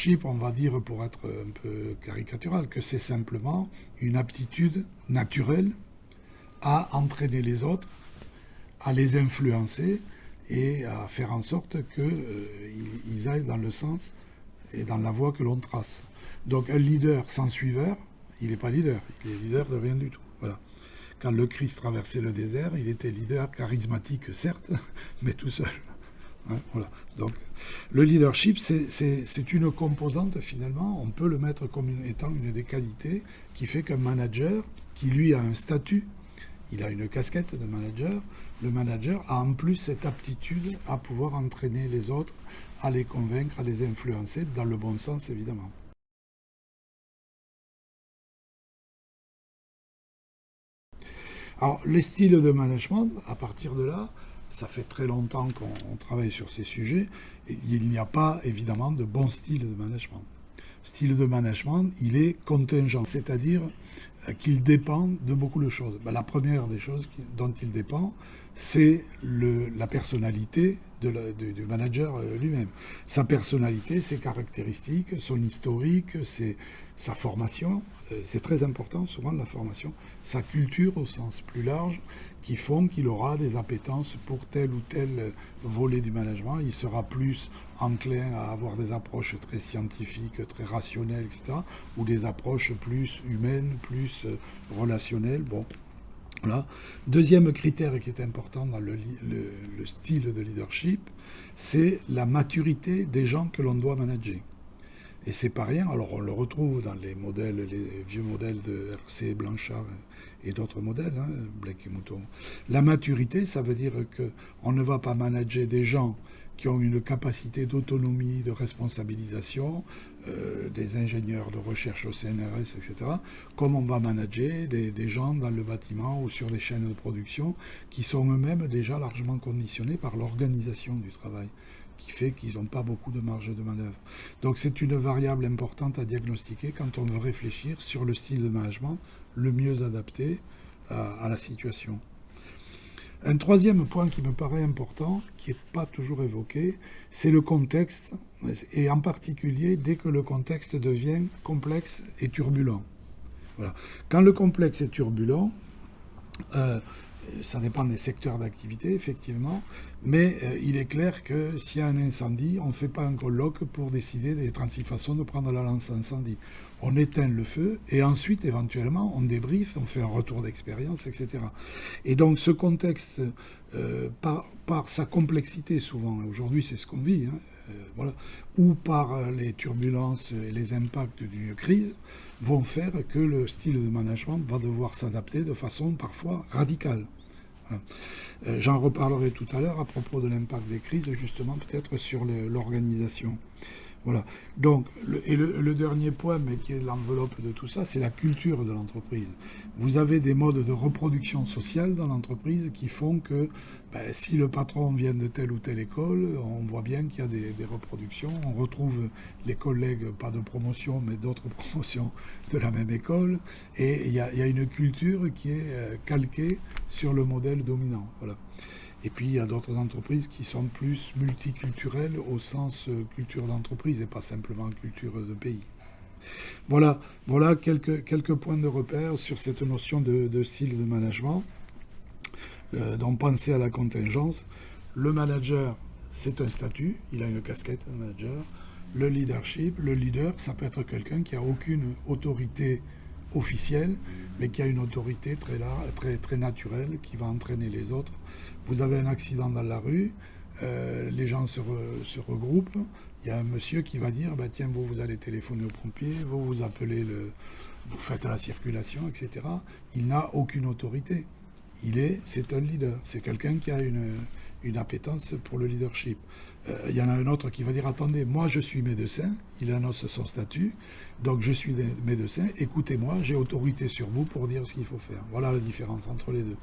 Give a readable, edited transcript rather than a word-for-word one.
leadership, on va dire, pour être un peu caricatural, que c'est simplement une aptitude naturelle à entraîner les autres, à les influencer et à faire en sorte qu'ils aillent dans le sens et dans la voie que l'on trace. Donc un leader sans suiveur, il n'est pas leader, il est leader de rien du tout. Voilà. Quand le Christ traversait le désert, il était leader charismatique, certes, mais tout seul. Hein, voilà. Donc le leadership, c'est une composante finalement, on peut le mettre comme étant une des qualités qui fait qu'un manager, qui lui a un statut, il a une casquette de manager, le manager a en plus cette aptitude à pouvoir entraîner les autres, à les convaincre, à les influencer, dans le bon sens évidemment. Alors, les styles de management, à partir de là, ça fait très longtemps qu'on travaille sur ces sujets, et il n'y a pas évidemment de bon style de management. Style de management, il est contingent, c'est-à-dire qu'il dépend de beaucoup de choses. La première des choses dont il dépend, c'est la personnalité du manager lui-même. Sa personnalité, ses caractéristiques, son historique, sa formation, c'est très important souvent la formation, sa culture au sens plus large, qui font qu'il aura des appétences pour tel ou tel volet du management. Il sera plus enclin à avoir des approches très scientifiques, très rationnelles, etc., ou des approches plus humaines, plus relationnelles. Bon, voilà. Deuxième critère qui est important dans le style de leadership, c'est la maturité des gens que l'on doit manager. Et c'est pas rien, alors on le retrouve dans les modèles, les vieux modèles de RC, Blanchard et d'autres modèles, hein, Blake et Mouton. La maturité, ça veut dire qu'on ne va pas manager des gens qui ont une capacité d'autonomie, de responsabilisation, des ingénieurs de recherche au CNRS, etc., comme on va manager des gens dans le bâtiment ou sur des chaînes de production qui sont eux-mêmes déjà largement conditionnés par l'organisation du travail, qui fait qu'ils n'ont pas beaucoup de marge de manœuvre. Donc c'est une variable importante à diagnostiquer quand on veut réfléchir sur le style de management le mieux adapté à la situation. Un troisième point qui me paraît important, qui n'est pas toujours évoqué, c'est le contexte, et en particulier dès que le contexte devient complexe et turbulent. Voilà. Quand le complexe est turbulent, ça dépend des secteurs d'activité, effectivement, mais il est clair que s'il y a un incendie, on ne fait pas un colloque pour décider des 36 façons de prendre la lance incendie. On éteint le feu et ensuite, éventuellement, on débriefe, on fait un retour d'expérience, etc. Et donc, ce contexte, par sa complexité souvent, aujourd'hui c'est ce qu'on vit, hein, voilà, ou par les turbulences et les impacts d'une crise, vont faire que le style de management va devoir s'adapter de façon parfois radicale. Voilà. J'en reparlerai tout à l'heure à propos de l'impact des crises, justement peut-être sur l'organisation. Voilà. Donc, le dernier point, mais qui est l'enveloppe de tout ça, c'est la culture de l'entreprise. Vous avez des modes de reproduction sociale dans l'entreprise qui font que si le patron vient de telle ou telle école, on voit bien qu'il y a des reproductions. On retrouve les collègues, pas de promotion, mais d'autres promotions de la même école. Et il y a une culture qui est calquée sur le modèle dominant. Voilà. Et puis il y a d'autres entreprises qui sont plus multiculturelles au sens culture d'entreprise et pas simplement culture de pays. Voilà quelques points de repère sur cette notion de style de management. Donc pensez à la contingence. Le manager, c'est un statut, il a une casquette, un manager. Le leadership, le leader, ça peut être quelqu'un qui n'a aucune autorité officielle, mais qui a une autorité très naturelle, qui va entraîner les autres. Vous avez un accident dans la rue, les gens se regroupent, il y a un monsieur qui va dire tiens, vous allez téléphoner aux pompiers, vous appelez vous faites la circulation, etc. Il n'a aucune autorité. C'est un leader, c'est quelqu'un qui a une appétence pour le leadership. Il y en a un autre qui va dire attendez, moi je suis médecin, il annonce son statut, donc je suis médecin, écoutez-moi, j'ai autorité sur vous pour dire ce qu'il faut faire. Voilà la différence entre les deux.